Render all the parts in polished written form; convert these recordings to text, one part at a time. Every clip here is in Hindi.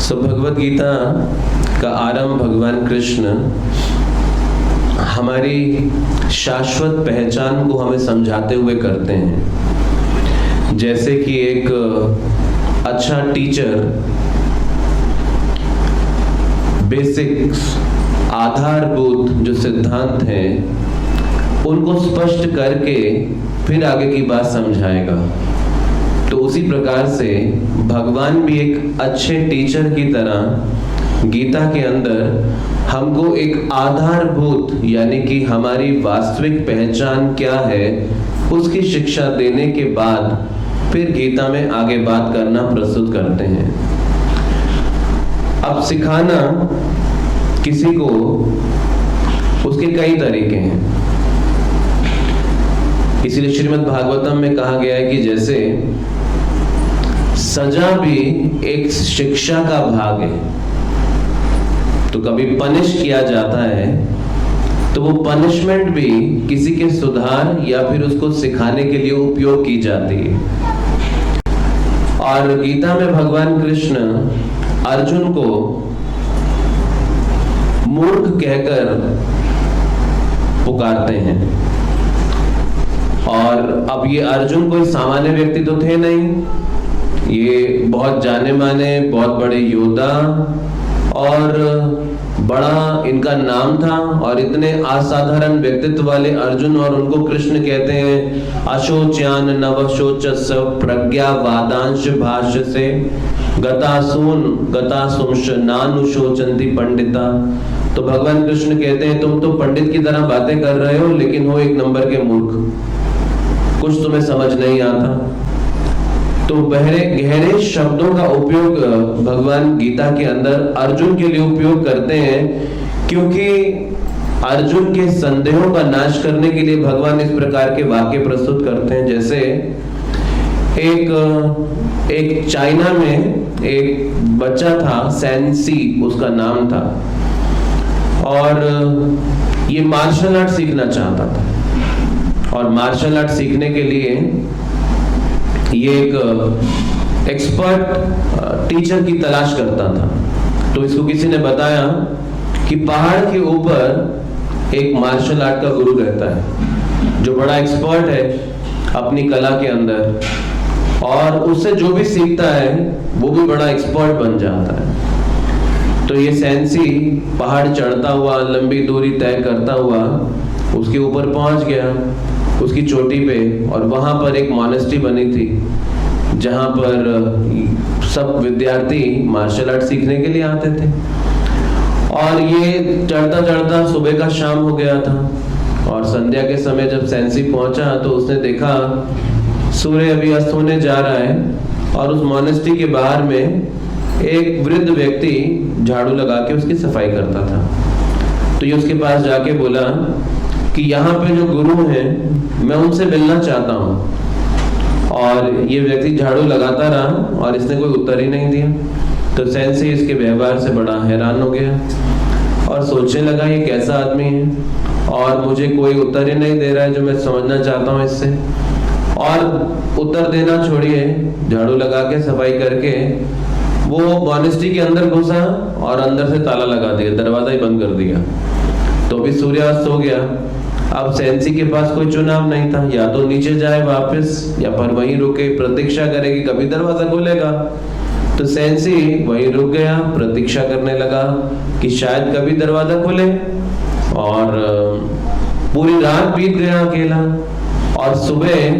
भगवद गीता का आरंभ भगवान कृष्ण हमारी शाश्वत पहचान को हमें समझाते हुए करते हैं। जैसे कि एक अच्छा टीचर बेसिक्स आधारभूत जो सिद्धांत हैं उनको स्पष्ट करके फिर आगे की बात समझाएगा, तो उसी प्रकार से भगवान भी एक अच्छे टीचर की तरह गीता के अंदर हमको एक आधारभूत यानी कि हमारी वास्तविक पहचान क्या है उसकी शिक्षा देने के बाद फिर गीता में आगे बात करना प्रस्तुत करते हैं। अब सिखाना किसी को उसके कई तरीके हैं, इसीलिए श्रीमद् भागवतम में कहा गया है कि जैसे सजा भी एक शिक्षा का भाग है, तो कभी पनिश किया जाता है तो वो पनिशमेंट भी किसी के सुधार या फिर उसको सिखाने के लिए उपयोग की जाती है। और गीता में भगवान कृष्ण अर्जुन को मूर्ख कहकर पुकारते हैं। और अब ये अर्जुन कोई सामान्य व्यक्ति तो थे नहीं, ये बहुत जाने माने बहुत बड़े योद्धा और बड़ा इनका नाम था, और इतने असाधारण व्यक्तित्व वाले अर्जुन, और उनको कृष्ण कहते हैं अशोच्यान नवशोचस प्रज्ञा वादांश भाष्य से गतासुंश नानुशोचंती पंडिता। तो भगवान कृष्ण कहते हैं तुम तो पंडित की तरह बातें कर रहे हो लेकिन हो एक नंबर के मूर्ख, कुछ तुम्हें समझ नहीं आता। तो गहरे शब्दों का उपयोग भगवान गीता के अंदर अर्जुन के लिए उपयोग करते हैं, क्योंकि अर्जुन के संदेहों का नाश करने के लिए भगवान इस प्रकार के वाक्य प्रस्तुत करते हैं। जैसे एक चाइना में एक बच्चा था, सैनसी उसका नाम था, और ये मार्शल आर्ट सीखना चाहता था। और मार्शल आर्ट सीखने के लिए ये एक एक्सपर्ट टीचर की तलाश करता था। तो इसको किसी ने बताया कि पहाड़ के ऊपर एक मार्शल आर्ट का गुरु रहता है जो बड़ा एक्सपर्ट है अपनी कला के अंदर, और उससे जो भी सीखता है वो भी बड़ा एक्सपर्ट बन जाता है। तो ये सैनसी पहाड़ चढ़ता हुआ लंबी दूरी तय करता हुआ उसके ऊपर पहुंच गया, उसकी चोटी पे, और वहां पर एक मॉनेस्ट्री बनी थी जहां पर सब विद्यार्थी मार्शल आर्ट सीखने के लिए आते थे। और ये चढ़ता चढ़ता सुबह का शाम हो गया था, और संध्या के समय जब सैनसी पहुंचा तो उसने देखा सूर्य अभी अस्त होने जा रहा है, और उस मॉनेस्ट्री के बाहर में एक वृद्ध व्यक्ति झाड़ू लगा के उसकी सफाई करता था। तो ये उसके पास जाके बोला कि यहाँ पे जो गुरु हैं मैं उनसे मिलना चाहता हूँ। और ये व्यक्ति झाड़ू लगाता रहा और इसने कोई उत्तर ही नहीं दिया। तो सैनसी इसके व्यवहार से बड़ा हैरान हो गया और सोचने लगा ये कैसा आदमी है, और मुझे कोई उत्तर ही नहीं दे रहा है जो मैं समझना चाहता हूँ इससे। और उत्तर देना छोड़िए, झाड़ू लगा के सफाई करके वो मॉनेस्ट्री के अंदर घुसा और अंदर से ताला लगा दिया, दरवाजा ही बंद कर दिया। तो भी सूर्यास्त हो गया। अब सैनसी के पास कोई चुनाव नहीं था, या तो नीचे जाए वापस या पर वहीं रुके प्रतीक्षा करे कि कभी दरवाजा खुलेगा। तो सैनसी वहीं रुक गया, प्रतीक्षा करने लगा कि शायद कभी दरवाजा खुले, और पूरी रात बीत गया अकेला। और सुबह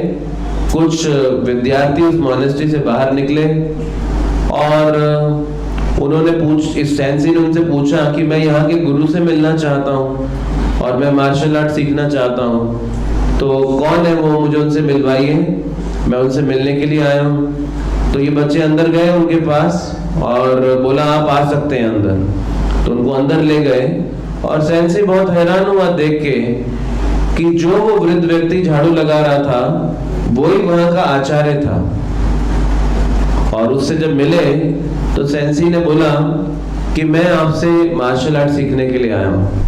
कुछ विद्यार्थी उस मॉनेस्ट्री से बाहर निकले और उन्होंने इस सैनसी ने उनसे पूछा कि मैं यहाँ के गुरु से मिलना चाहता हूँ और मैं मार्शल आर्ट सीखना चाहता हूँ, तो कौन है वो, मुझे उनसे मिलवाइए, मैं उनसे मिलने के लिए आया हूँ। तो ये बच्चे अंदर गए उनके पास और बोला आप आ सकते हैं अंदर। तो उनको अंदर ले गए, और सैनसी बहुत हैरान हुआ देख के कि जो वो वृद्ध व्यक्ति झाड़ू लगा रहा था वही वहां का आचार्य था। और उससे जब मिले तो सैनसी ने बोला कि मैं आपसे मार्शल आर्ट सीखने के लिए आया हूँ।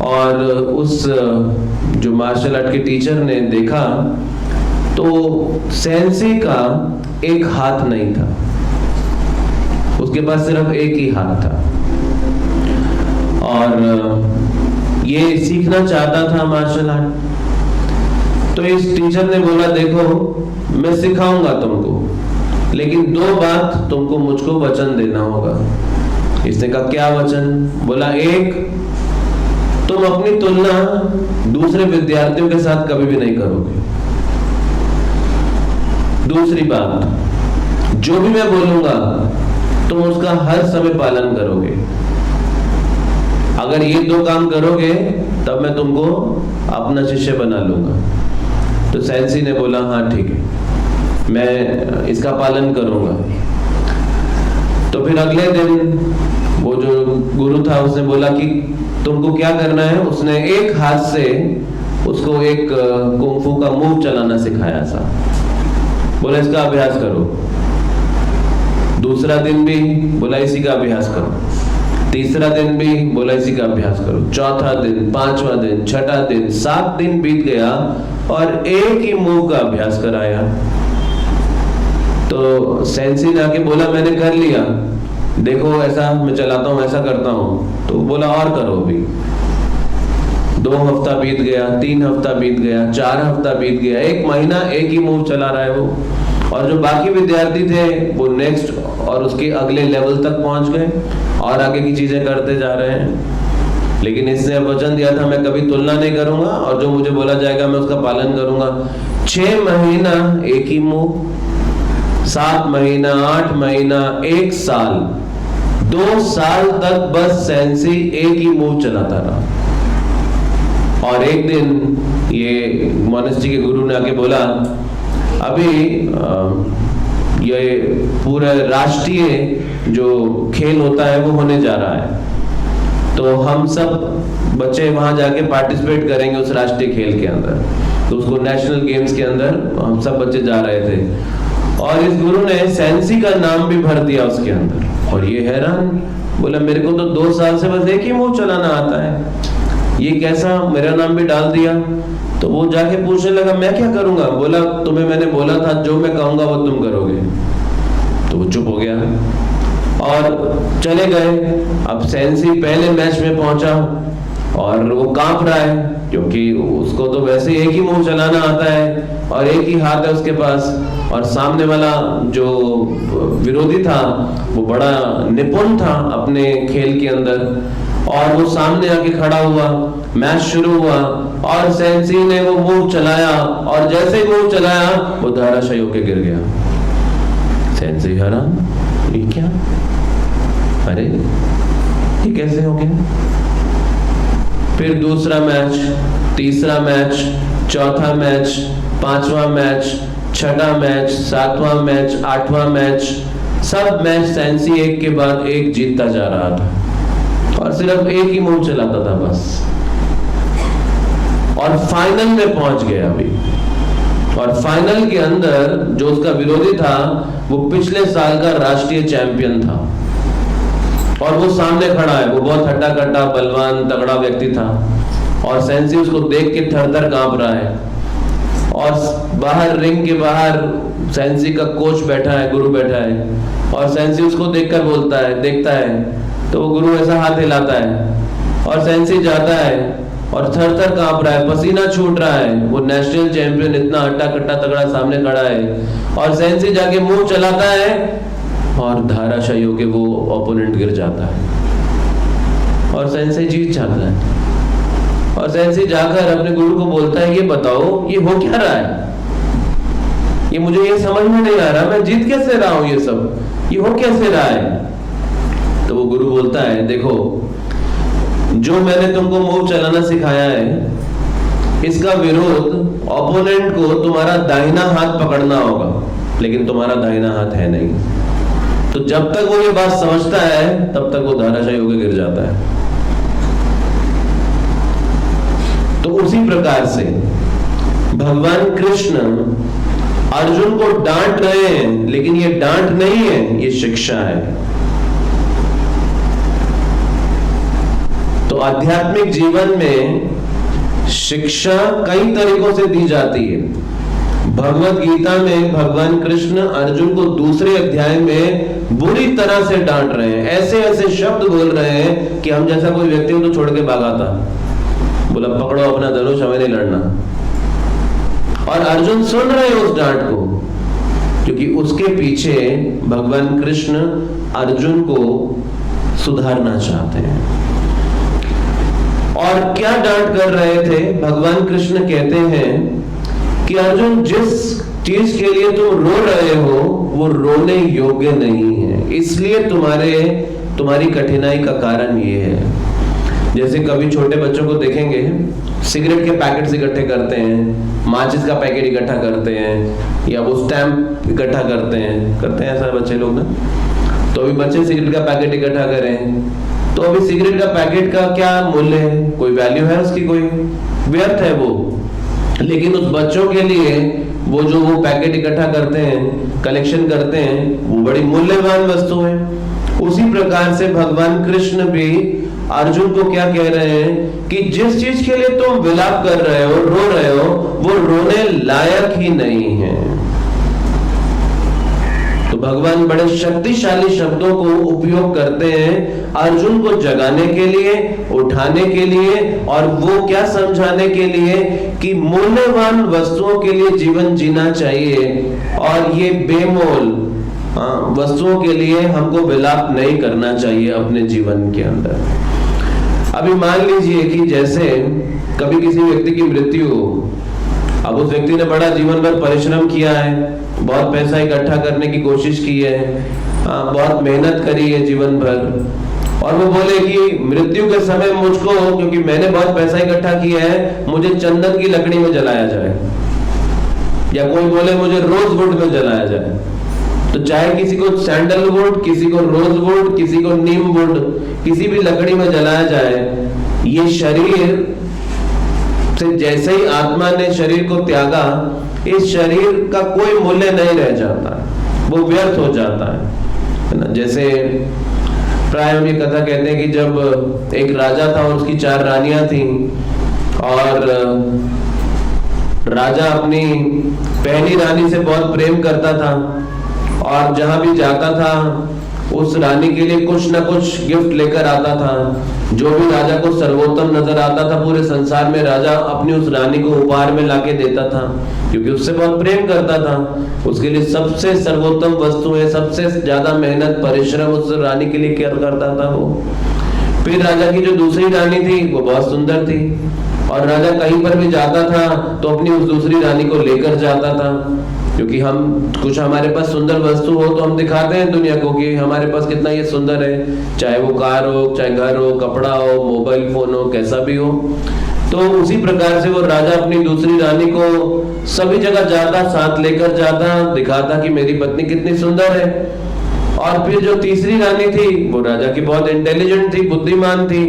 और उस जो मार्शल आर्ट के टीचर ने देखा तो सैनसी का एक हाथ नहीं था, उसके पास सिर्फ एक ही हाथ था और ये सीखना चाहता था मार्शल आर्ट। तो इस टीचर ने बोला, देखो मैं सिखाऊंगा तुमको, लेकिन दो बात तुमको मुझको वचन देना होगा। इसने कहा, क्या वचन? बोला, एक, तुम अपनी तुलना दूसरे विद्यार्थियों के साथ कभी भी नहीं करोगे। दूसरी बात, जो भी मैं बोलूंगा तुम उसका हर समय पालन करोगे। अगर ये दो काम करोगे तब मैं तुमको अपना शिष्य बना लूंगा। तो सेंसी ने बोला, हाँ ठीक है, मैं इसका पालन करूंगा। तो फिर अगले दिन वो जो गुरु था उसने बोला कि तुमको क्या करना है। उसने एक हाथ से उसको एक कुंफू का मूव चलाना सिखाया था। बोला, इसका अभ्यास करो। दूसरा दिन भी बोला, इसी का अभ्यास करो। तीसरा दिन भी बोला, इसी का अभ्यास करो। चौथा दिन, पांचवा दिन, छठा दिन, 7 दिन बीत गया और एक ही मूव का अभ्यास कराया। तो सेंसी ने आके बोला, मैंने कर लिया, देखो ऐसा मैं चलाता हूँ, ऐसा करता हूँ। तो बोला, और करो अभी। 2 हफ्ता बीत गया, 3 हफ्ता बीत गया, 4 हफ्ता बीत गया, 1 महीना एक ही मूव चला रहा है वो। और जो बाकी विद्यार्थी थे वो नेक्स्ट और उसके अगले लेवल तक पहुंच गए और आगे की चीजें करते जा रहे हैं। लेकिन इसने वचन दिया था, मैं कभी तुलना नहीं करूंगा और जो मुझे बोला जाएगा मैं उसका पालन करूंगा। 6 महीना एक ही मूव, 7 महीना, 8 महीना, 1 साल, 2 साल तक बस सेंसी एक ही मूव चलाता रहा। और एक दिन ये मोनेस्ट्री के गुरु ने आके बोला, अभी ये पूरा राष्ट्रीय जो खेल होता है वो होने जा रहा है, तो हम सब बच्चे वहां जाके पार्टिसिपेट करेंगे उस राष्ट्रीय खेल के अंदर। तो उसको नेशनल गेम्स के अंदर हम सब बच्चे जा रहे थे और इस गुरु ने सेंसी का नाम भी भर दिया उसके अंदर। और ये हैरान, बोला, मेरे को तो 2 साल से बस एक ही मूव चलाना आता है, ये कैसा मेरा नाम भी डाल दिया। तो वो जाके पूछने लगा, मैं क्या करूंगा? बोला, तुम्हें मैंने बोला था जो मैं कहूंगा वो तुम करोगे। तो वो चुप हो गया और चले गए। अब सेंसी पहले मैच में पहुंचा और वो कांप रहा है क्योंकि उसको तो वैसे एक ही मूव चलाना आता है और एक ही हाथ है उसके पास। और सामने वाला जो विरोधी था वो बड़ा निपुण था अपने खेल के अंदर और वो सामने आके खड़ा हुआ। मैच शुरू हुआ और सेंसी ने वो मूव चलाया और जैसे ही मूव चलाया वो धराशायी होके गिर गया। सेंसी हैरान, ये क्या? अरे ये कैसे हो गया? फिर दूसरा मैच, तीसरा मैच, चौथा मैच, 5वां मैच, 6वां मैच, 7वां मैच, 8वां मैच, सब मैच सेंसी एक के बाद एक जीतता जा रहा था और सिर्फ एक ही मूव चलाता था बस। और फाइनल में पहुंच गया अभी। और फाइनल के अंदर जो उसका विरोधी था वो पिछले साल का राष्ट्रीय चैंपियन था और वो सामने खड़ा है। वो बहुत हट्टा कट्टा, बलवान, तगड़ा व्यक्ति था और सेंसी उसको देख के थर-थर कांप रहा है। और बाहर, रिंग के बाहर सेंसी का कोच बैठा है, गुरु बैठा है और सेंसी उसको देखकर बोलता है, देखता है तो वो गुरु ऐसा हाथ हिलाता है और सेंसी जाता है और थर-थर कांप रहा है, पसीना छूट रहा है। वो नेशनल चैंपियन इतना हट्टा कट्टा तगड़ा सामने खड़ा है और सेंसी जाके मुंह चलाता है और धराशायी होके वो ओपोनेंट गिर जाता है और सेंसी जीत जाता है। और सेंसी जाकर अपने गुरु को बोलता है, ये बताओ ये हो क्या रहा है? ये मुझे ये समझ में नहीं आ रहा, मैं जीत कैसे रहा हूं? ये सब ये हो कैसे रहा है? तो वो गुरु बोलता है, देखो जो मैंने तुमको मूव चलाना सिखाया है इसका विरोध ओपोनेंट को तुम्हारा दाहिना हाथ पकड़ना होगा, लेकिन तुम्हारा दाहिना हाथ है नहीं। तो जब तक वो ये बात समझता है तब तक वो धराशायी होकर गिर जाता है। तो उसी प्रकार से भगवान कृष्ण अर्जुन को डांट रहे हैं, लेकिन ये डांट नहीं है, ये शिक्षा है। तो आध्यात्मिक जीवन में शिक्षा कई तरीकों से दी जाती है। भगवत गीता में भगवान कृष्ण अर्जुन को दूसरे अध्याय में बुरी तरह से डांट रहे हैं, ऐसे ऐसे शब्द बोल रहे हैं कि हम जैसा कोई व्यक्ति हो तो छोड़ के भागा था, बोला पकड़ो अपना धनुष, हमें नहीं लड़ना। और अर्जुन सुन रहे हैं उस डांट को, क्योंकि उसके पीछे भगवान कृष्ण अर्जुन को सुधारना चाहते हैं। और क्या डांट कर रहे थे? भगवान कृष्ण कहते हैं कि अर्जुन, जिस चीज के लिए तुम रो रहे हो वो रोने योग्य नहीं है, इसलिए तुम्हारी कठिनाई का कारण ये है। जैसे कभी छोटे बच्चों को देखेंगे, सिगरेट के पैकेट्स इकट्ठे करते हैं, माचिस का पैकेट इकट्ठा करते हैं, या वो स्टैम्प इकट्ठा करते हैं ऐसा बच्चे लोग ना। तो अभी बच्चे सिगरेट का पैकेट इकट्ठा करें, तो अभी सिगरेट का पैकेट का क्या मूल्य है? कोई वैल्यू है उसकी? कोई व्यर्थ है वो। लेकिन उस बच्चों के लिए वो जो वो पैकेट इकट्ठा करते हैं, कलेक्शन करते हैं, वो बड़ी मूल्यवान वस्तु है। उसी प्रकार से भगवान कृष्ण भी अर्जुन को क्या कह रहे हैं कि जिस चीज के लिए तुम विलाप कर रहे हो, रो रहे हो, वो रोने लायक ही नहीं है। तो भगवान बड़े शक्तिशाली शब्दों को उपयोग करते हैं अर्जुन को जगाने के लिए, उठाने के लिए, और वो क्या समझाने के लिए कि मूल्यवान वस्तुओं के लिए जीवन जीना चाहिए, और ये बेमोल वस्तुओं के लिए हमको विलाप नहीं करना चाहिए अपने जीवन के अंदर। अभी मान लीजिए कि जैसे कभी किसी व्यक्ति की मृत्यु हो, अब उस व्यक्ति ने बड़ा जीवन भर परिश्रम किया है, बहुत पैसा इकट्ठा करने की कोशिश की है, बहुत मेहनत करी है जीवन भर, और वो बोले कि मृत्यु के समय मुझको, क्योंकि मैंने बहुत पैसा इकट्ठा किया है, मुझे चंदन की लकड़ी में जलाया जाए, या कोई बोले मुझे रोजवुड में जलाया जाए। तो चाहे किसी को सैंडलवुड, किसी को रोजवुड, किसी को नीमवुड, किसी भी लकड़ी में जलाया जाए, ये शरीर से जैसे ही आत्मा ने शरीर को त्यागा, इस शरीर का कोई मूल्य नहीं रह जाता, वो व्यर्थ हो जाता है ना। जैसे प्राय हम ये कथा कहते हैं कि जब एक राजा था और उसकी 4 रानियां थीं, और राजा अपनी पहली रानी से बहुत प्रेम करता था, और जहां भी जाता था उस रानी के लिए कुछ ना कुछ गिफ्ट लेकर आता था। जो भी राजा को सर्वोत्तम नजर आता था पूरे संसार में, राजा अपनी उस रानी को उपहार में लाके देता था, क्योंकि उससे बहुत प्रेम करता था। उसके लिए सबसे सर्वोत्तम वस्तुएं, सबसे ज्यादा मेहनत परिश्रम उस रानी के लिए क्या करता था वो। फिर राजा की जो दूसरी रानी थी वो बहुत सुंदर थी, और राजा कहीं पर भी जाता था तो अपनी उस दूसरी रानी को लेकर जाता था, क्योंकि हम कुछ हमारे पास सुंदर वस्तु हो तो हम दिखाते हैं दुनिया को कि हमारे पास कितना ये सुंदर है, चाहे वो कार हो, चाहे घर हो, कपड़ा हो, मोबाइल फोन हो, कैसा भी हो। तो उसी प्रकार से वो राजा अपनी दूसरी रानी को सभी जगह जाता, साथ लेकर जाता, दिखाता कि मेरी पत्नी कितनी सुंदर है। और फिर जो तीसरी रानी थी वो राजा की बहुत इंटेलिजेंट थी, बुद्धिमान थी,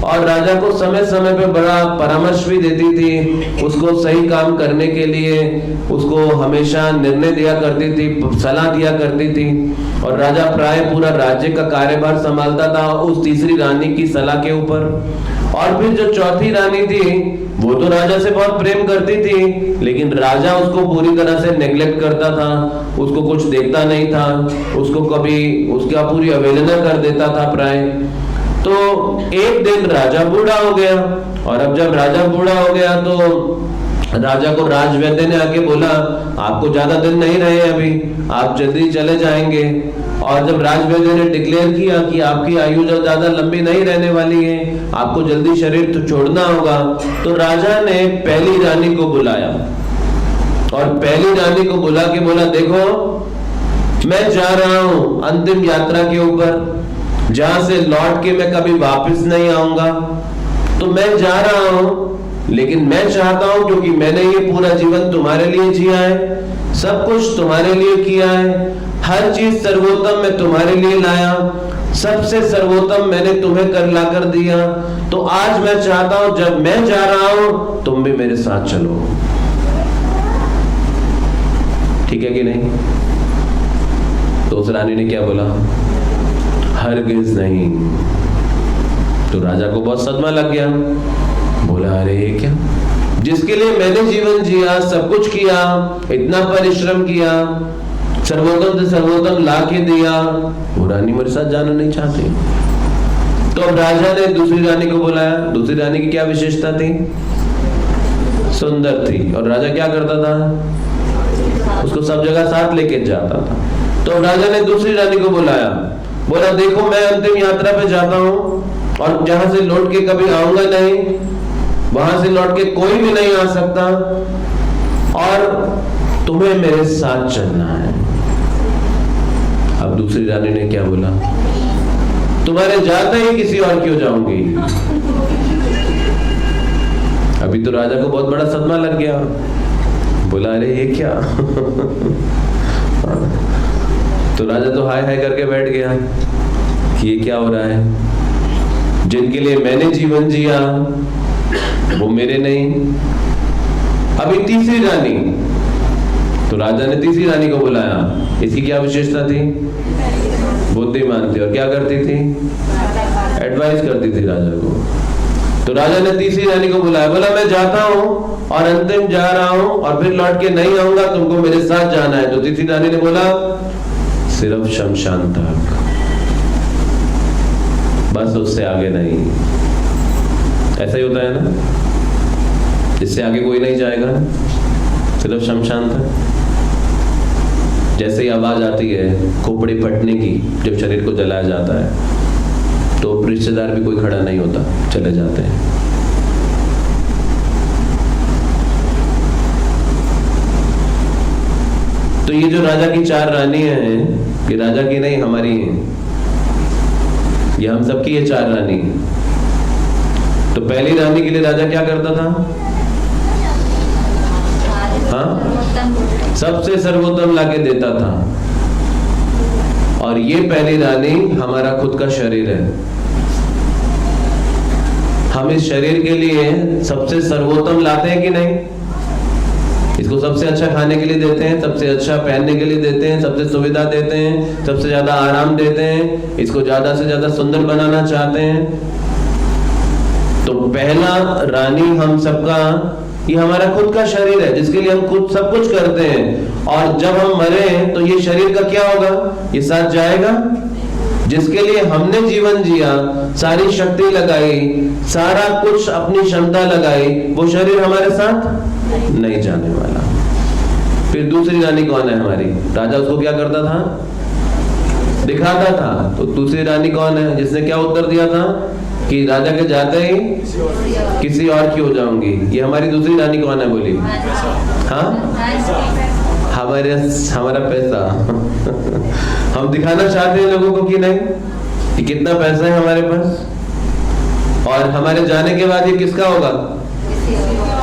और राजा को समय समय पे बड़ा परामर्श भी देती थी, उसको सही काम करने के लिए उसको हमेशा निर्णय दिया करती थी, सलाह दिया करती थी। और राजा प्राय पूरा राज्य का कार्यभार संभालता था उस तीसरी रानी की सलाह के ऊपर। और फिर जो चौथी रानी थी वो तो राजा से बहुत प्रेम करती थी, लेकिन राजा उसको पूरी तरह से नेग्लेक्ट करता था, उसको कुछ देखता नहीं था, उसको कभी उसका पूरी अवहेलना कर देता था प्राय। तो एक दिन राजा बूढ़ा हो गया, और अब जब राजा बूढ़ा हो गया तो राजा को राजवैद्य ने आके बोला, आपको ज्यादा दिन नहीं रहे अभी, आप जल्दी चले जाएंगे। और जब राजवैद्य ने डिक्लेयर किया कि आपकी आयु ज्यादा लंबी नहीं रहने वाली है, आपको जल्दी शरीर तो छोड़ना होगा, तो राजा ने पहली रानी को बुलाया, और पहली रानी को बुला के बोला, देखो मैं जा रहा हूं अंतिम यात्रा के ऊपर, जहां से लौट के मैं कभी वापस नहीं आऊंगा। तो मैं जा रहा हूं, लेकिन मैं चाहता हूं, क्योंकि मैंने ये पूरा जीवन तुम्हारे लिए जिया है, सब कुछ तुम्हारे लिए किया है, हर चीज सर्वोत्तम मैं तुम्हारे लिए लाया, सबसे सर्वोत्तम मैंने तुम्हें कर ला कर दिया। तो आज मैं चाहता हूं जब मैं जा रहा हूं तुम भी मेरे साथ चलो। ठीक है कि नहीं? तो उस रानी ने क्या बोला? हरगिज नहीं। तो राजा को बहुत सदमा लग गया, बोला अरे ये क्या, जिसके लिए मैंने जीवन जिया, सब कुछ किया, इतना परिश्रम किया, सर्वोत्तम से सर्वोत्तम ला के दिया, वो रानी मेरे साथ जाना नहीं चाहती। तो अब राजा ने दूसरी रानी को बुलाया। दूसरी रानी की क्या विशेषता थी? सुंदर थी। और राजा क्या करता था? उसको सब जगह साथ लेके जाता था। तो राजा ने दूसरी रानी को बुलाया, बोला देखो मैं अंतिम यात्रा पे जाता हूँ और जहां से लौट के कभी आऊंगा नहीं, वहां से लौट के कोई भी नहीं आ सकता, और तुम्हें मेरे साथ चलना है। अब दूसरी रानी ने क्या बोला? तुम्हारे जाते ही किसी और क्यों जाऊंगी? अभी तो राजा को बहुत बड़ा सदमा लग गया। बोला अरे ये क्या? तो राजा तो हाय हाय करके बैठ गया कि ये क्या हो रहा है? जिनके लिए मैंने जीवन जिया वो मेरे नहीं। अभी तीसरी रानी, तो राजा ने तीसरी रानी को बुलाया। इसकी क्या विशेषता थी? बुद्धिमान थी। और क्या करती थी? एडवाइस करती थी राजा को। तो राजा ने तीसरी रानी को बुलाया, बोला मैं जाता हूँ और अंतिम जा रहा हूँ और फिर लौट के नहीं आऊंगा, तुमको मेरे साथ जाना है। तो तीसरी रानी ने बोला सिर्फ शमशान तक, बस उससे आगे नहीं। ऐसा ही होता है ना, इससे आगे कोई नहीं जाएगा, सिर्फ शमशान तक। जैसे ही आवाज आती है खोपड़ी फटने की, जब शरीर को जलाया जाता है, तो रिश्तेदार भी कोई खड़ा नहीं होता, चले जाते हैं। तो ये जो राजा की चार रानी हैं, ये राजा की नहीं हमारी हैं, ये हम सबकी ये चार रानी हैं। तो पहली रानी के लिए राजा क्या करता था? हाँ, सबसे सर्वोत्तम लाके देता था। और ये पहली रानी हमारा खुद का शरीर है। हम इस शरीर के लिए सबसे सर्वोत्तम लाते हैं कि नहीं? इसको सबसे अच्छा खाने के लिए देते हैं, सबसे अच्छा पहनने के लिए देते हैं, सबसे सुविधा देते हैं, सबसे ज्यादा आराम देते हैं, इसको ज्यादा से ज्यादा सुंदर बनाना चाहते हैं। तो पहला रानी हम सबका, ये हमारा खुद का शरीर है जिसके लिए हम खुद सब कुछ करते हैं। और जब हम मरे तो ये शरीर का क्या होगा? ये साथ जाएगा। जिसके लिए हमने जीवन जिया, सारी शक्ति लगाई, सारा कुछ अपनी क्षमता लगाई, वो शरीर हमारे साथ नहीं जाने वाला। फिर दूसरी रानी कौन है हमारी? राजा उसको क्या करता था? दिखाता था। तो दूसरी रानी कौन है जिसने क्या उत्तर दिया था कि राजा के जाते ही किसी और की हो जाऊंगी? ये हमारी दूसरी रानी कौन है बोली? हाँ, हमारा पैसा। हम दिखाना चाहते हैं लोगों को कि नहीं कि कितना पैसा है हमारे पास, और हमारे जाने के बाद ये किसका होगा?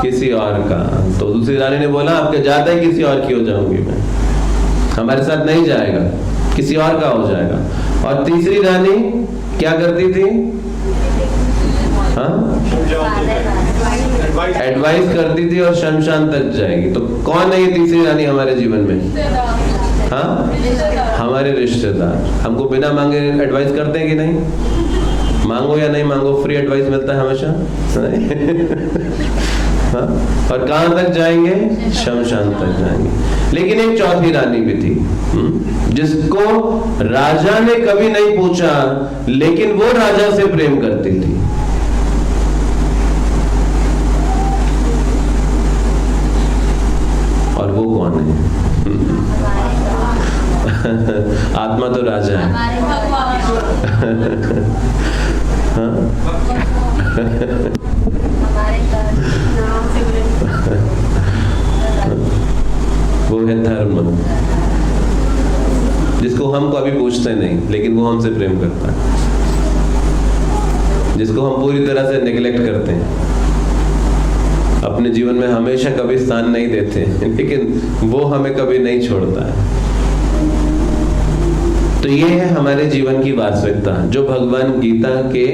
किसी और का। तो दूसरी रानी ने बोला आपके जाते ही किसी और की हो जाऊंगी मैं, हमारे साथ नहीं जाएगा, किसी और का हो जाएगा। और तीसरी रानी क्या करती थी? एडवाइस करती थी और शमशान तक जाएगी। तो कौन है ये तीसरी रानी हमारे जीवन में? हाँ, हमारे रिश्तेदार। हमको बिना मांगे एडवाइस करते हैं कि नहीं? मांगो या नहीं मांगो, फ्री एडवाइस मिलता है हमेशा। हाँ? और कहां तक जाएंगे? शमशान तक जाएंगे। लेकिन एक चौथी रानी भी थी, जिसको राजा ने कभी नहीं पूछा, लेकिन वो राजा से प्रेम करती थी। और वो कौन है? आत्मा तो राजा है। वो है धर्म, जिसको हम कभी पूछते नहीं, लेकिन वो हमसे प्रेम करता है, जिसको हम पूरी तरह से नेग्लेक्ट करते हैं, अपने जीवन में हमेशा कभी स्थान नहीं देते, लेकिन वो हमें कभी नहीं छोड़ता है। तो ये है हमारे जीवन की वास्तविकता जो भगवान गीता के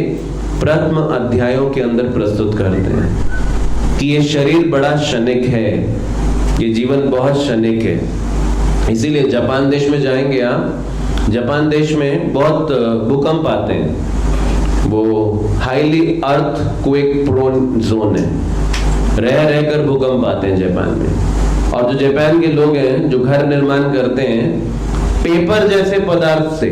प्रथम अध्यायों के अंदर प्रस्तुत करते हैं कि ये शरीर बड़ा क्षणिक है, ये जीवन बहुत क्षणिक है। इसीलिए जापान देश में जाएंगे आप, जापान देश में बहुत भूकंप आते हैं, वो हाईली अर्थ क्वेक प्रोन जोन है। रह रहकर भूकंप आते हैं जापान में। और जो जापान के लोग हैं जो घर निर्माण करते हैं पेपर जैसे पदार्थ से,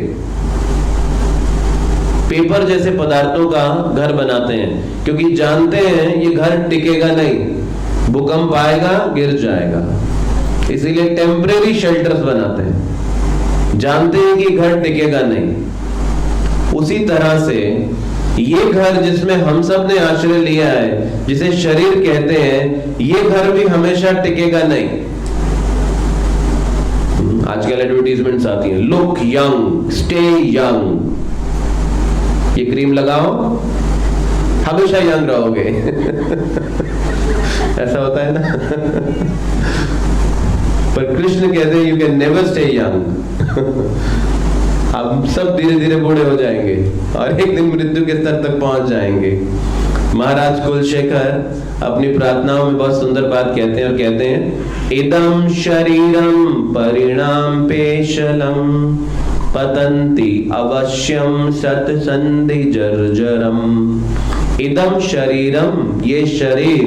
पेपर जैसे पदार्थों का घर बनाते हैं, क्योंकि जानते हैं ये घर टिकेगा नहीं, भूकंप आएगा गिर जाएगा, इसीलिए टेम्परेरी शेल्टर्स बनाते हैं, जानते हैं कि घर टिकेगा नहीं। उसी तरह से ये घर जिसमें हम सब ने आश्रय लिया है, जिसे शरीर कहते हैं, ये घर भी हमेशा टिकेगा नहीं। आजकल एडवर्टाइजमेंट्स आती हैं, लुक यंग स्टे यंग, ये क्रीम लगाओ हमेशा यंग रहोगे। ऐसा होता है ना। पर कृष्ण कहते हैं you can never stay young. हम सब धीरे धीरे बूढ़े हो जाएंगे और एक दिन मृत्यु के स्तर तक पहुंच जाएंगे। महाराज कुलशेखर अपनी प्रार्थनाओं में बहुत सुंदर बात कहते हैं और कहते हैं, इदम शरीरम परिणाम पेशलम पतंति अवश्यम सतसंधि जर्जरम। इदम शरीरम, ये शरीर,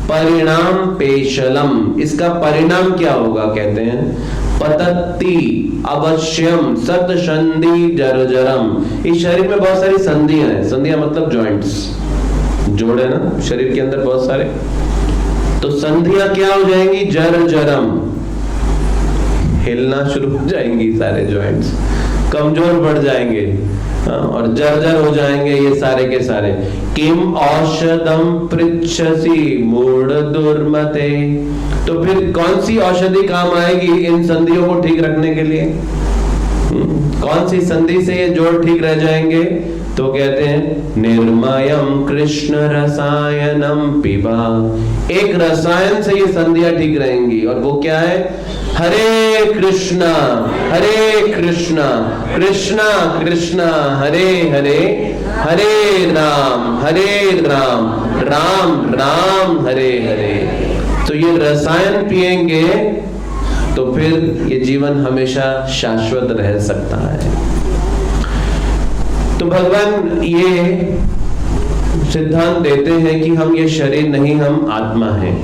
परिणाम पेशलम, इसका परिणाम क्या होगा? कहते हैं पतत्ति अवश्यम सतसंधि जर्जरम। इस शरीर में बहुत सारी संधियां हैं, संधियां मतलब जॉइंट्स, जोड़ है ना शरीर के अंदर बहुत सारे, तो संधियां क्या हो जाएंगी? जर्जरम, हिलना शुरू हो जाएंगी, सारे जॉइंट्स कमजोर पड़ जाएंगे और जर्जर हो जाएंगे ये सारे के सारे। किम औषधम पृच्छसि मूढ़ दुर्मते, तो फिर कौन सी औषधि काम आएगी इन संधियों को ठीक रखने के लिए? कौन सी संधि से ये जोड़ ठीक रह जाएंगे? तो कहते हैं निर्मयम कृष्ण रसायनम पिबा, एक रसायन से ये संधियां ठीक रहेंगी, और वो क्या है? हरे कृष्णा कृष्णा कृष्णा हरे हरे, हरे राम राम राम हरे हरे। तो ये रसायन पिएंगे तो फिर ये जीवन हमेशा शाश्वत रह सकता है। तो भगवान ये सिद्धांत देते हैं कि हम ये शरीर नहीं, हम आत्मा हैं।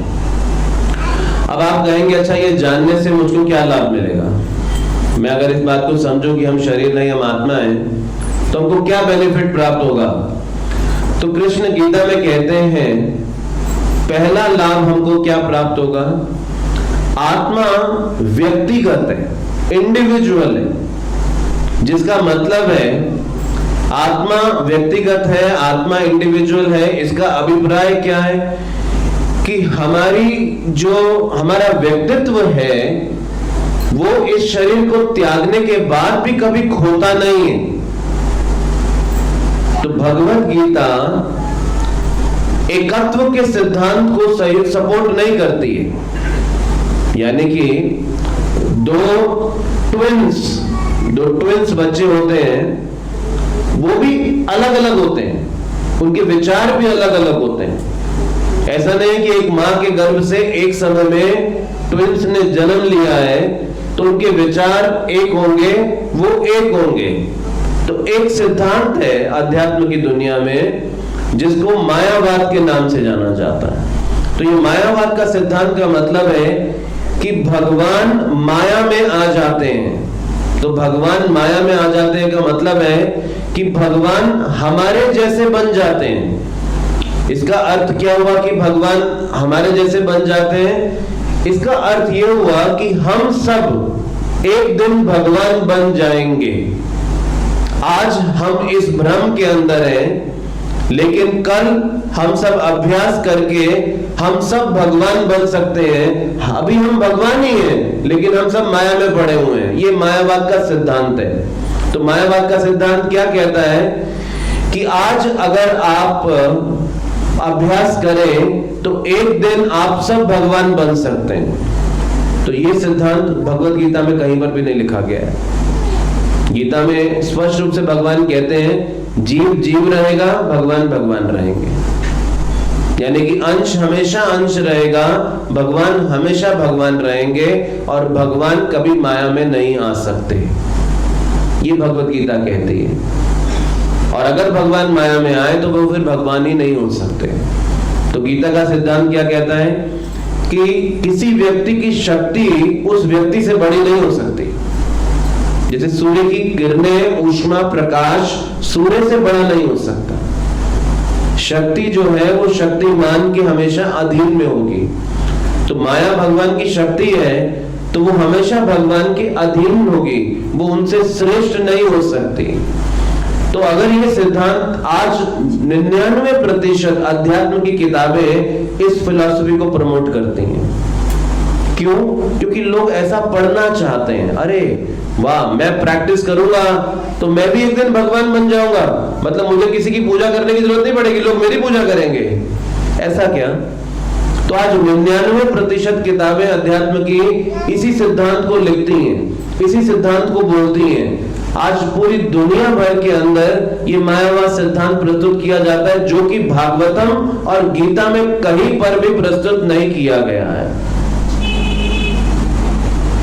अब आप कहेंगे अच्छा ये जानने से मुझको क्या लाभ मिलेगा? मैं अगर इस बात को समझूं कि हम शरीर नहीं हम आत्मा हैं तो हमको क्या बेनिफिट प्राप्त होगा? तो कृष्ण गीता में कहते हैं पहला लाभ हमको क्या प्राप्त होगा? आत्मा व्यक्तिगत है, इंडिविजुअल है, जिसका मतलब है आत्मा व्यक्तिगत है, आत्मा इंडिविजुअल है। इसका अभिप्राय क्या है कि हमारा व्यक्तित्व है वो इस शरीर को त्यागने के बाद भी कभी खोता नहीं है। तो भगवत गीता एकत्व के सिद्धांत को सपोर्ट नहीं करती है, यानी कि दो ट्विंस बच्चे होते हैं, वो भी अलग अलग होते हैं, उनके विचार भी अलग अलग होते हैं। ऐसा नहीं कि एक मां के गर्भ से एक समय में ट्विंस ने जन्म लिया है तो उनके विचार एक होंगे, वो एक होंगे। तो एक सिद्धांत है अध्यात्म की दुनिया में जिसको मायावाद के नाम से जाना जाता है। तो ये मायावाद का सिद्धांत का मतलब है कि भगवान माया में आ जाते हैं। तो भगवान माया में आ जाते हैं का मतलब है कि भगवान हमारे जैसे बन जाते हैं। इसका अर्थ क्या हुआ कि भगवान हमारे जैसे बन जाते हैं? इसका अर्थ यह हुआ कि हम सब एक दिन भगवान बन जाएंगे। आज हम इस भ्रम के अंदर हैं, लेकिन कल हम सब अभ्यास करके हम सब भगवान बन सकते हैं। अभी हम भगवान ही हैं, लेकिन हम सब माया में पड़े हुए हैं। ये मायावाद का सिद्धांत है। तो मायावाद का सिद्धांत क्या कहता है कि आज अगर आप अभ्यास करें तो एक दिन आप सब भगवान बन सकते हैं। तो ये सिद्धांत भगवत गीता में कहीं पर भी नहीं लिखा गया है। गीता में स्पष्ट रूप से भगवान कहते हैं जीव जीव रहेगा, भगवान भगवान रहेंगे, यानी कि अंश हमेशा अंश रहेगा, भगवान हमेशा भगवान रहेंगे, और भगवान कभी माया में नहीं आ सकते। ये भगवत गीता कहती है। और अगर भगवान माया में आए तो वो फिर भगवान ही नहीं हो सकते। तो गीता का सिद्धांत क्या कहता है कि किसी व्यक्ति की शक्ति उस व्यक्ति से बड़ी नहीं हो सकती। जैसे सूर्य की किरणें, ऊष्मा, प्रकाश सूर्य से बड़ा नहीं हो सकता। शक्ति जो है वो शक्तिमान के हमेशा अधीन में होगी। तो माया भगवान की शक्ति है तो वो हमेशा भगवान के अधीन होगी, वो उनसे श्रेष्ठ नहीं हो सकती। तो अगर ये सिद्धांत आज 99% अध्यात्म की किताबें इस फिलॉसफी को प्रमोट करती हैं। क्यों? क्योंकि लोग ऐसा पढ़ना चाहते हैं। अरे वाह, मैं प्रैक्टिस करूंगा तो मैं भी एक दिन भगवान बन जाऊंगा, मतलब मुझे किसी की पूजा करने की जरूरत नहीं पड़ेगी, लोग मेरी पूजा करेंगे। ऐसा क्या? तो आज 99% किताबें अध्यात्म की इसी सिद्धांत को लिखती हैं, इसी सिद्धांत को बोलती हैं। आज पूरी दुनिया भर के अंदर ये मायावाद सिद्धांत प्रस्तुत किया जाता है, जो कि भागवतम और गीता में कहीं पर भी प्रस्तुत नहीं किया गया है।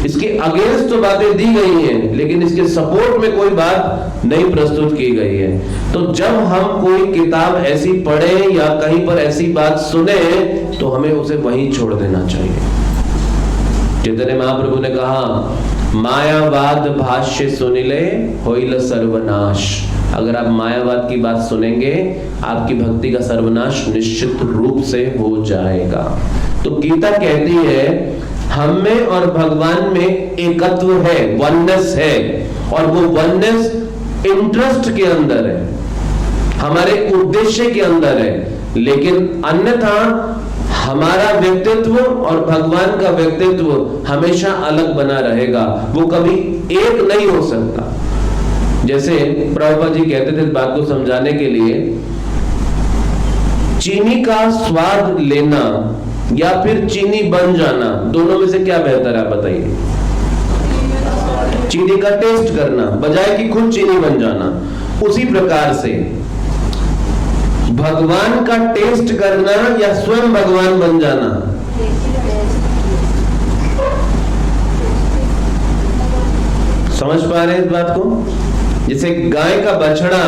इसके अगेंस्ट तो बातें दी गई हैं, लेकिन इसके सपोर्ट में कोई बात नहीं प्रस्तुत की गई है। तो जब हम कोई किताब ऐसी पढ़ें या कहीं पर ऐसी बात सुने तो हमें उसे वहीं छोड़ देना चाहिए। चैतन्य महाप्रभु ने कहा, मायावाद भाष्य सुनिले होइल सर्वनाश। अगर आप मायावाद की बात सुनेंगे, आपकी भक्ति का सर्वनाश निश्चित रूप से हो जाएगा। तो गीता कहती है हम में और भगवान में एकत्व है, वननेस है, और वो वननेस इंटरेस्ट के अंदर है, हमारे उद्देश्य के अंदर है। लेकिन अन्यथा हमारा व्यक्तित्व और भगवान का व्यक्तित्व हमेशा अलग बना रहेगा, वो कभी एक नहीं हो सकता। जैसे प्रभुपाद जी कहते थे, इस बात को समझाने के लिए, चीनी का स्वाद लेना या फिर चीनी बन जाना, दोनों में से क्या बेहतर है बताइए? चीनी का टेस्ट करना बजाय कि खुद चीनी बन जाना। उसी प्रकार से भगवान का टेस्ट करना या स्वयं भगवान बन जाना। समझ पा रहे हैं इस बात को? जैसे गाय का बछड़ा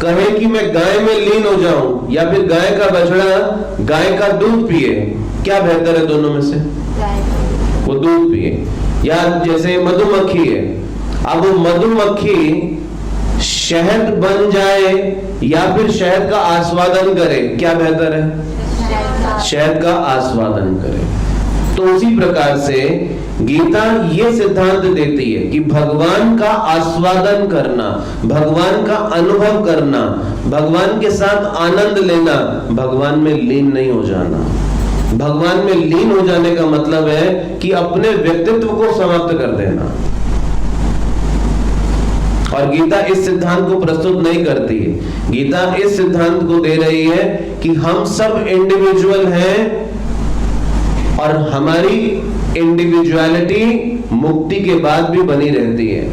कहे कि मैं गाय में लीन हो जाऊं, या फिर गाय का बछड़ा गाय का दूध पिए, क्या बेहतर है दोनों में से? वो दूध पिए। या जैसे मधुमक्खी है, अब वो मधुमक्खी शहद बन जाए या फिर शहद का आस्वादन करे, क्या बेहतर है? शहद का आस्वादन करे। तो उसी प्रकार से गीता ये सिद्धांत देती है कि भगवान का आस्वादन करना, भगवान का अनुभव करना, भगवान के साथ आनंद लेना, भगवान में लीन नहीं हो जाना। भगवान में लीन हो जाने का मतलब है कि अपने व्यक्तित्व को समाप्त कर देना। और गीता इस सिद्धांत को प्रस्तुत नहीं करती है। गीता इस सिद्धांत को दे रही है कि हम सब इंडिविजुअल हैं और हमारी इंडिविजुअलिटी मुक्ति के बाद भी बनी रहती है,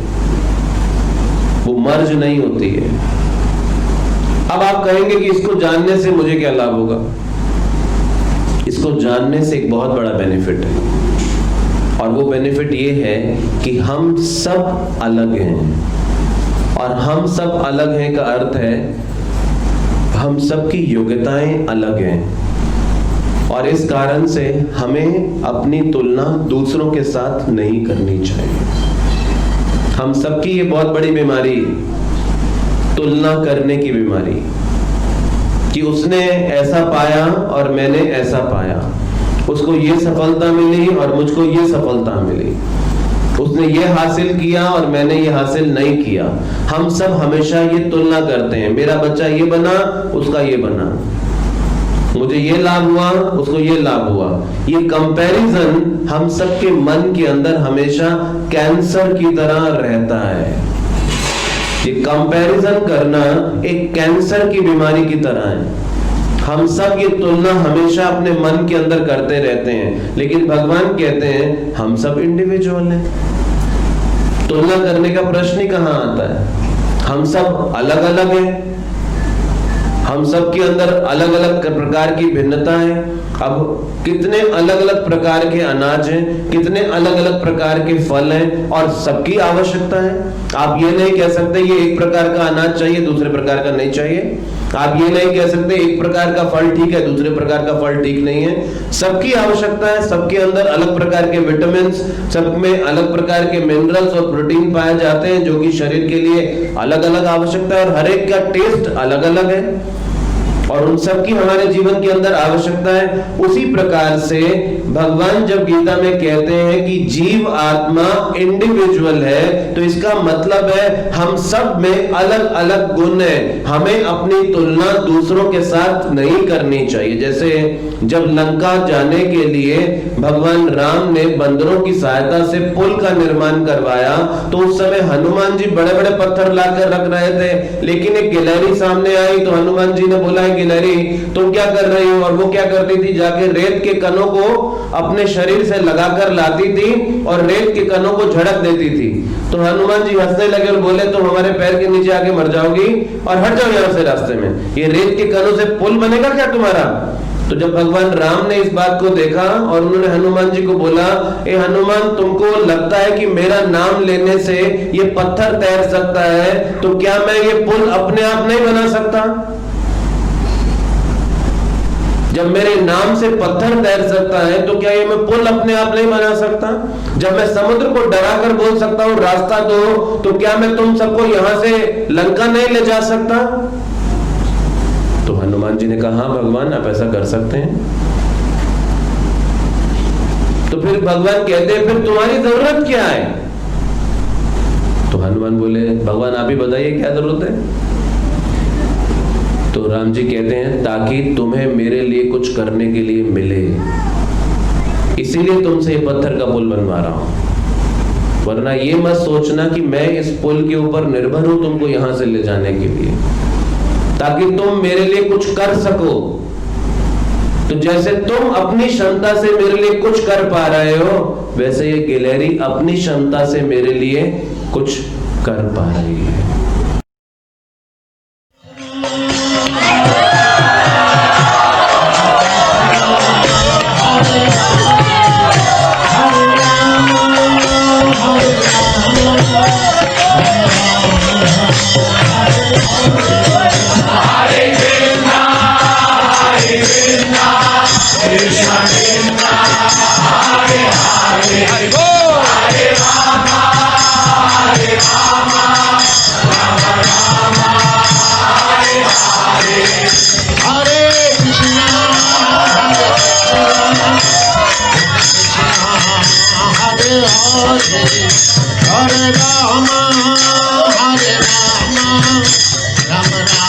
वो मर्ज नहीं होती है। अब आप कहेंगे कि इसको जानने से मुझे क्या लाभ होगा? इसको जानने से एक बहुत बड़ा बेनिफिट है, और वो बेनिफिट ये है कि हम सब अलग हैं। और हम सब अलग हैं का अर्थ है हम सबकी योग्यताएं अलग हैं, और इस कारण से हमें अपनी तुलना दूसरों के साथ नहीं करनी चाहिए। हम सबकी ये बहुत बड़ी बीमारी, तुलना करने की बीमारी, कि उसने ऐसा पाया और मैंने ऐसा पाया, उसको ये सफलता मिली और मुझको ये सफलता मिली, उसने ये हासिल किया और मैंने ये हासिल नहीं किया। हम सब हमेशा ये तुलना करते हैं, मेरा बच्चा ये बना, उसका ये बना, मुझे ये लाभ हुआ, उसको ये लाभ हुआ। ये कंपैरिजन हम सबके मन के अंदर हमेशा कैंसर की तरह रहता है। ये कंपैरिजन करना एक कैंसर की बीमारी की तरह है। हम सब ये तुलना हमेशा अपने मन के अंदर करते रहते हैं, लेकिन भगवान कहते हैं हम सब इंडिविजुअल हैं। तुलना करने का प्रश्न ही कहां आता है? हम सब अलग अलग हैं, हम सब के अंदर अलग अलग प्रकार की भिन्नता है। अब कितने अलग अलग प्रकार के अनाज हैं, कितने अलग अलग प्रकार के फल हैं और सबकी आवश्यकता है। आप ये नहीं कह सकते ये एक प्रकार का अनाज चाहिए दूसरे प्रकार का नहीं चाहिए। आप ये नहीं कह सकते एक प्रकार का फल ठीक है दूसरे प्रकार का फल ठीक नहीं है। सबकी आवश्यकता है, सबके अंदर अलग प्रकार के विटामिन, सब में अलग प्रकार के मिनरल्स और प्रोटीन पाए जाते हैं जो कि शरीर के लिए अलग अलग आवश्यकता है और हर एक का टेस्ट अलग अलग है और उन सब की हमारे जीवन के अंदर आवश्यकता है। उसी प्रकार से भगवान जब गीता में कहते हैं कि जीव आत्मा इंडिविजुअल है तो इसका मतलब है हम सब में अलग अलग गुण है, हमें अपनी तुलना दूसरों के साथ नहीं करनी चाहिए। जैसे जब लंका जाने के लिए भगवान राम ने बंदरों की सहायता से पुल का निर्माण करवाया तो उस समय हनुमान जी बड़े बड़े पत्थर लाकर रख रहे थे, लेकिन एक गिलहरी सामने आई तो हनुमान जी ने बोला गिलहरी तुम क्या कर रही हो? और वो क्या करती थी, जाके रेत के कणों को अपने शरीर से लगाकर लाती थी और रेत के कणों को झड़क देती थी। तो हनुमान जी हंसने लगे और बोले तुम हमारे पैर के नीचे आके मर जाओगी और हट जाओ यहाँ से रास्ते में, ये रेत के कणों से पुल बनेगा क्या तुम्हारा? तो जब भगवान राम ने इस बात को देखा और उन्होंने हनुमान जी को बोला ए हनुमान तुमको लगता है कि मेरा नाम लेने से ये पत्थर तैर सकता है तो क्या मैं ये पुल अपने आप नहीं बना सकता? जब मेरे नाम से पत्थर तैर सकता है तो क्या ये मैं पुल अपने आप नहीं बना सकता? जब मैं समुद्र को डराकर बोल सकता हूं रास्ता दो तो क्या मैं तुम सबको यहां से लंका नहीं ले जा सकता? तो हनुमान जी ने कहा हाँ भगवान आप ऐसा कर सकते हैं। तो फिर भगवान कहते हैं फिर तुम्हारी जरूरत क्या है? तो हनुमान बोले भगवान आप ही बताइए क्या जरूरत है? तो राम जी कहते हैं ताकि तुम्हें मेरे लिए कुछ करने के लिए मिले, इसीलिए तुमसे ये पत्थर का पुल बनवा रहा हूं, वरना ये मत सोचना कि मैं इस पुल के ऊपर निर्भर हूं तुमको यहां से ले जाने के लिए, ताकि तुम मेरे लिए कुछ कर सको। तो जैसे तुम अपनी क्षमता से मेरे लिए कुछ कर पा रहे हो वैसे ये गिलहरी अपनी क्षमता से मेरे लिए कुछ कर पा रही है। Hare Rama, Rama Rama,